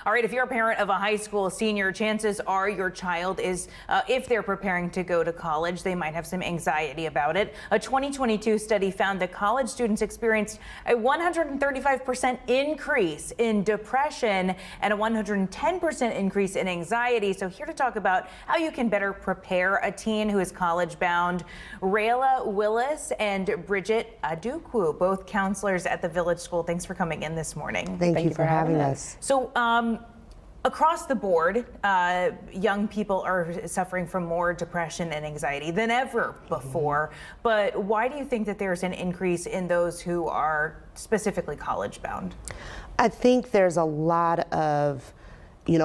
All right, if you're a parent of a high school senior, chances are your child is, if they're preparing to go to college, they might have some anxiety about it. A 2022 study found that college students experienced a 135% increase in depression and a 110% increase in anxiety. So here to talk about how you can better prepare a teen who is college bound, Rayla, Willis, and Bridget Adiukwu, both counselors at the Village School. Thanks for coming in this morning. Thank you for having us. So across the board, young people are suffering from more depression and anxiety than ever before. But why do you think that there's an increase in those who are specifically college bound? I think there's a lot of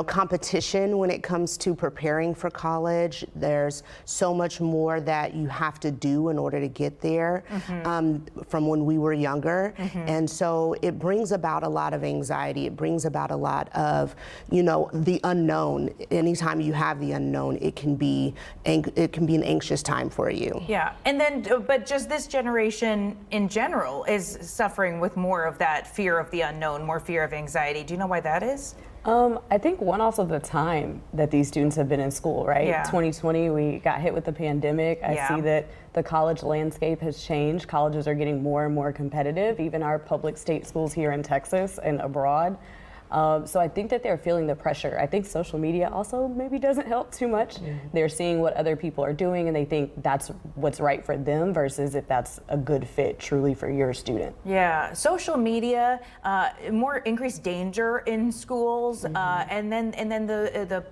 competition when it comes to preparing for college. There's so much more that you have to do in order to get there from when we were younger. And so it brings about a lot of anxiety. It brings about a lot of, the unknown. Anytime you have the unknown, it can be an anxious time for you. Yeah, and then, but just this generation in general is suffering with more of that fear of the unknown, more fear of anxiety. Do you know why that is? I think one, also the time that these students have been in school, right? Yeah. 2020, we got hit with the pandemic. I see that the college landscape has changed. Colleges are getting more and more competitive, even our public state schools here in Texas and abroad. So I think that they're feeling the pressure. I think social media also maybe doesn't help too much. They're seeing what other people are doing and they think that's what's right for them versus if that's a good fit truly for your student. Yeah, social media, more increased danger in schools, and then the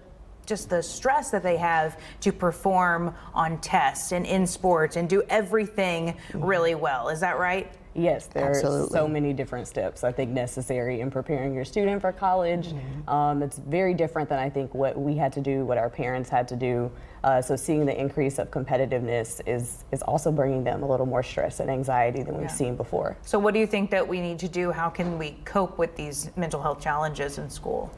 just the stress that they have to perform on tests and in sports and do everything really well. Is that right? Yes, there are so many different steps I think necessary in preparing your student for college. It's very different than I think what we had to do, what our parents had to do. So seeing the increase of competitiveness is also bringing them a little more stress and anxiety than we've seen before. So what do you think that we need to do? How can we cope with these mental health challenges in school?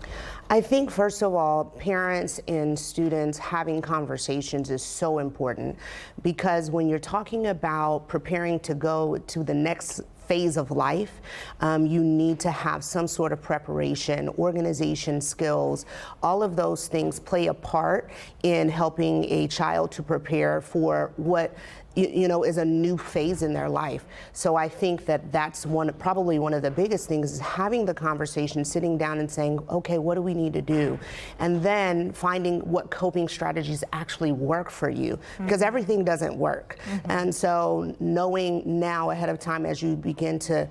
I think, first of all, parents and students having conversations is so important, because when you're talking about preparing to go to the next phase of life, you need to have some sort of preparation, organization skills. All of those things play a part in helping a child to prepare for what is a new phase in their life. So I think that that's probably one of the biggest things, is having the conversation, sitting down and saying, okay, what do we need to do? And then finding what coping strategies actually work for you, because everything doesn't work. And so knowing now ahead of time, as you begin to,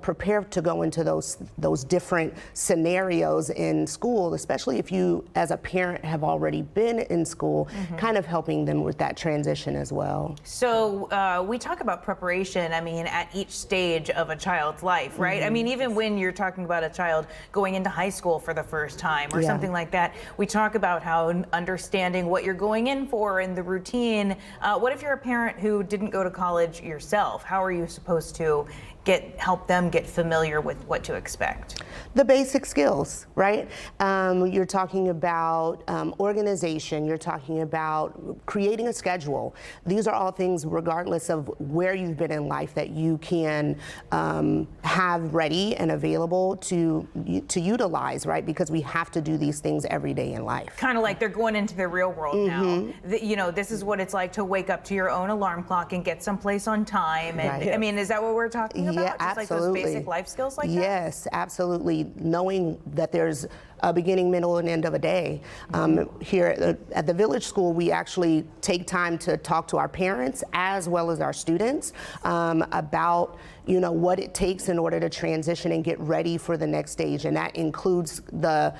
prepare to go into those different scenarios in school, especially if you as a parent have already been in school, kind of helping them with that transition as well. So we talk about preparation, at each stage of a child's life, right? Even when you're talking about a child going into high school for the first time or something like that, we talk about how understanding what you're going in for and the routine. What if you're a parent who didn't go to college yourself? How are you supposed to help them get familiar with what to expect? The basic skills, right? You're talking about organization, you're talking about creating a schedule. These are all things, regardless of where you've been in life, that you can have ready and available to utilize, right? Because we have to do these things every day in life. Kind of like they're going into the real world now. This is what it's like to wake up to your own alarm clock and get someplace on time. And is that what we're talking about? Yeah, just absolutely. Like those basic life skills like that? Yes, absolutely. Knowing that there's a beginning, middle, and end of a day. Here at the Village School, we actually take time to talk to our parents as well as our students about what it takes in order to transition and get ready for the next stage. And that includes the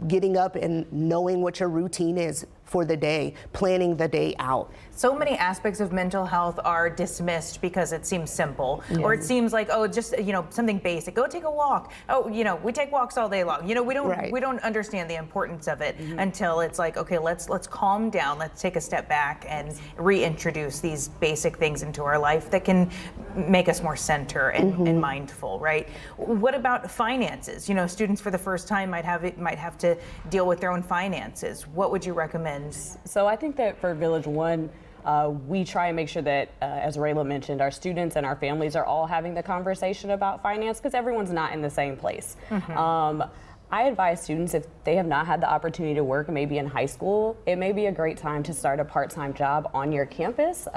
getting up and knowing what your routine is for the day, planning the day out. So many aspects of mental health are dismissed because it seems simple, or it seems like, oh, just something basic. Go take a walk. Oh, we take walks all day long. We don't understand the importance of it until it's like, okay, let's calm down. Let's take a step back and reintroduce these basic things into our life that can make us more centered and mindful, right? What about finances? Students for the first time might have to deal with their own finances. What would you recommend? So I think that for Village One, we try and make sure that, as Rayla mentioned, our students and our families are all having the conversation about finance, because everyone's not in the same place. I advise students, if they have not had the opportunity to work maybe in high school, it may be a great time to start a part-time job on your campus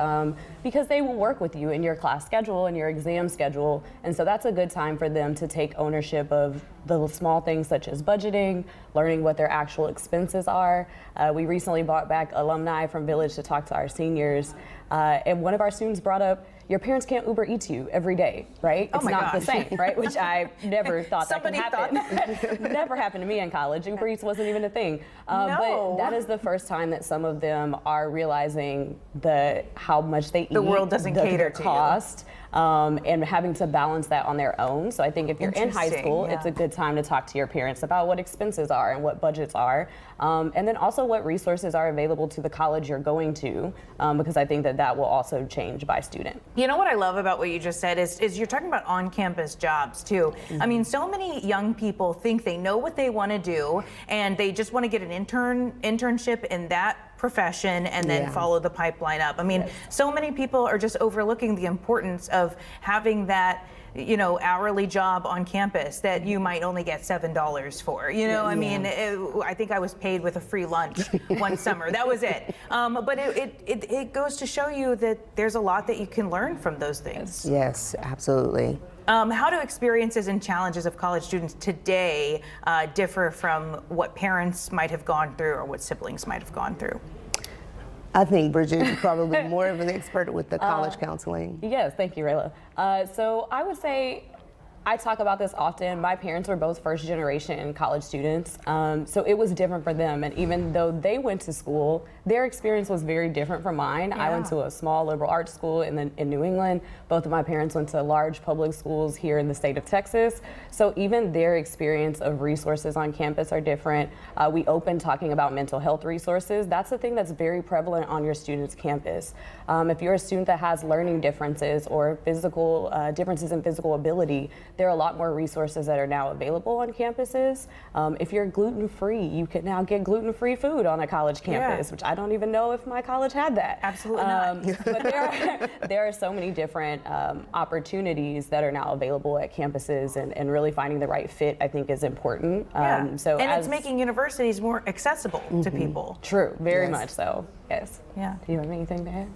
because they will work with you in your class schedule and your exam schedule. And so that's a good time for them to take ownership of the small things such as budgeting, learning what their actual expenses are. We recently brought back alumni from Village to talk to our seniors. And one of our students brought up, your parents can't Uber Eats you every day, right? Oh it's my not gosh. the same, right? Which I never thought that could Somebody happen. thought that. Never happened to me in college. Uber Eats wasn't even a thing. No. But that is the first time that some of them are realizing how much they eat. The world doesn't cater to you. cost. And having to balance that on their own. So I think if you're in high school, yeah. it's a good time to talk to your parents about what expenses are and what budgets are. And then also what resources are available to the college you're going to, because I think that will also change by student. You know what I love about what you just said is you're talking about on-campus jobs too. I mean, so many young people think they know what they want to do and they just want to get an internship in that profession and then follow the pipeline up. I mean, so many people are just overlooking the importance of having that, you know, hourly job on campus that you might only get $7 for. You know, I mean, I think I was paid with a free lunch one summer. That was it. But it goes to show you that there's a lot that you can learn from those things. Yes, absolutely. How do experiences and challenges of college students today differ from what parents might have gone through or what siblings might have gone through? I think Bridget is probably more of an expert with the college counseling. Yes, thank you, Rayla. So I would say, I talk about this often. My parents were both first generation college students, so it was different for them. And even though they went to school, their experience was very different from mine. Yeah. I went to a small liberal arts school in New England. Both of my parents went to large public schools here in the state of Texas. So even their experience of resources on campus are different. We open talking about mental health resources. That's the thing that's very prevalent on your student's campus. If you're a student that has learning differences or physical differences in physical ability, there are a lot more resources that are now available on campuses. If you're gluten-free, you can now get gluten-free food on a college campus, which I don't even know if my college had that. Absolutely not. But there are so many different opportunities that are now available at campuses, and really finding the right fit, I think, is important. And it's making universities more accessible to people. True, very much so. Yes. Yeah. Do you have anything to add?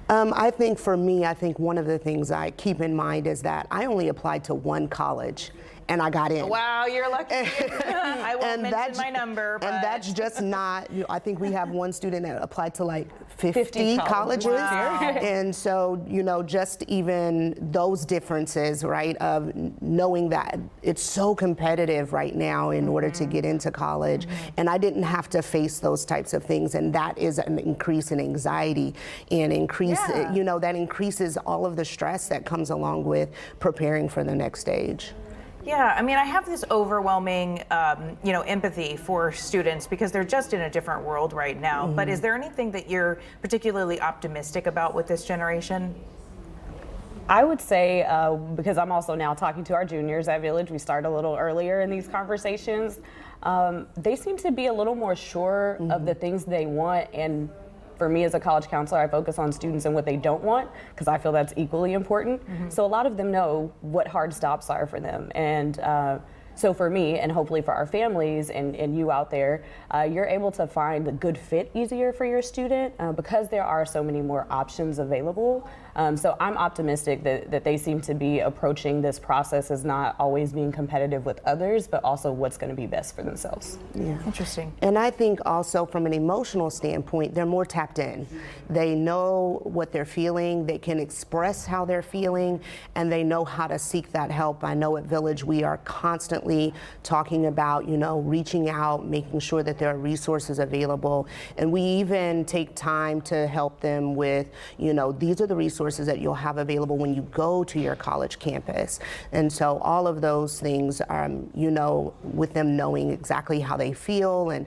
I think for me, I think one of the things I keep in mind is that I only applied to one college and I got in. Wow, you're lucky. I won't mention my number. But. And that's just not, I think we have one student that applied to like 50 colleges. Wow. And so, just even those differences, right, of knowing that it's so competitive right now in order to get into college. And I didn't have to face those types of things. And that is an increase in anxiety and that increases all of the stress that comes along with preparing for the next stage. Yeah, I mean, I have this overwhelming, empathy for students because they're just in a different world right now. But is there anything that you're particularly optimistic about with this generation? I would say, because I'm also now talking to our juniors at Village, we start a little earlier in these conversations. They seem to be a little more sure of the things they want, and for me as a college counselor, I focus on students and what they don't want because I feel that's equally important. So a lot of them know what hard stops are for them. And so for me, and hopefully for our families and you out there, you're able to find the good fit easier for your student because there are so many more options available. So I'm optimistic that they seem to be approaching this process as not always being competitive with others, but also what's going to be best for themselves. Yeah. Interesting. And I think also from an emotional standpoint, they're more tapped in. They know what they're feeling, they can express how they're feeling, and they know how to seek that help. I know at Village we are constantly talking about, reaching out, making sure that there are resources available. And we even take time to help them with, these are the resources that you'll have available when you go to your college campus. And so all of those things, with them knowing exactly how they feel and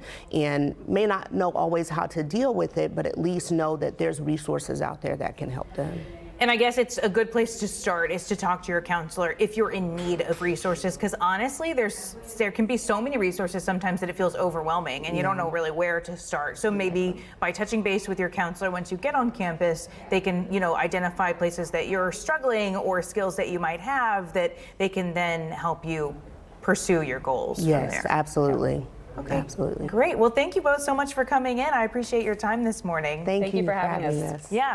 may not know always how to deal with it, but at least know that there's resources out there that can help them. And I guess it's a good place to start is to talk to your counselor if you're in need of resources, because honestly, there can be so many resources sometimes that it feels overwhelming and you don't know really where to start. So maybe by touching base with your counselor once you get on campus, they can, identify places that you're struggling or skills that you might have that they can then help you pursue your goals from Yes, there. absolutely. Okay. Absolutely. Great. Well, thank you both so much for coming in. I appreciate your time this morning. Thank you for having us. us. Yeah.